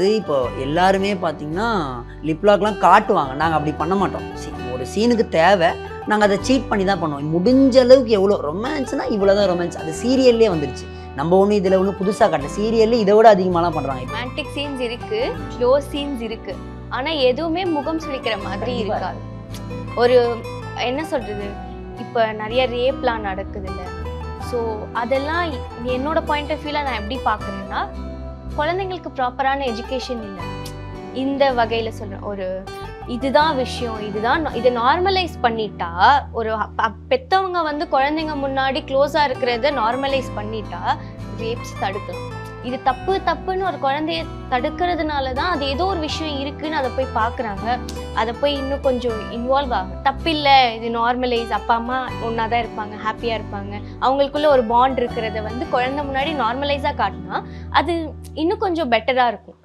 வந்து இப்போ எல்லாருமே பார்த்தீங்கன்னா லிப்லாக்லாம் காட்டுவாங்க. நாங்கள் அப்படி பண்ண மாட்டோம். ஒரு சீனுக்கு தேவை, நாங்கள் அதை சீட் பண்ணி தான் பண்ணுவோம். முடிஞ்ச அளவுக்கு எவ்வளோ ரொமான்ஸ்னா இவ்வளோ தான் ரொமான்ஸ். அது சீரியல்லே வந்துருச்சு. நம்ம ஒன்றும் இதில் ஒன்றும் புதுசாக காட்டல. சீரியல்லே இதை விட அதிகமாகலாம் பண்ணுறாங்க. ரொமான்டிக் சீன்ஸ் இருக்கு, க்ளோஸ் சீன்ஸ் இருக்கு, ஆனால் எதுவுமே முகம் சுளிக்கிற மாதிரி இருக்காது. ஒரு என்ன சொல்றது, இப்போ நிறைய ரேப்லாம் நடக்குது இல்லை? ஸோ அதெல்லாம் என்னோட பாயிண்ட் ஆஃப் வியூவில் நான் எப்படி பார்க்குறேன்னா, குழந்தைங்களுக்கு ப்ராப்பரான எஜுகேஷன் இல்லை. இந்த வகையில் சொல்கிறேன், ஒரு இதுதான் விஷயம், இதை நார்மலைஸ் பண்ணிட்டா, ஒரு பெற்றவங்க வந்து குழந்தைங்க முன்னாடி க்ளோஸாக இருக்கிறத நார்மலைஸ் பண்ணிட்டா ரேப்ஸ் தடுக்கலாம். இது தப்புன்னு ஒரு குழந்தைய தடுக்கிறதுனால தான் அது ஏதோ ஒரு விஷயம் இருக்குன்னு அதை போய் பார்க்குறாங்க. அதை போய் இன்னும் கொஞ்சம் இன்வால்வ் ஆகும். தப்பில்லை, இது நார்மலைஸ், அப்பா அம்மா ஒன்றா தான் இருப்பாங்க, ஹாப்பியாக இருப்பாங்க, அவங்களுக்குள்ள ஒரு பாண்ட் இருக்கிறத வந்து குழந்தை முன்னாடி நார்மலைஸாக காட்டினா அது இன்னும் கொஞ்சம் பெட்டராக இருக்கும்.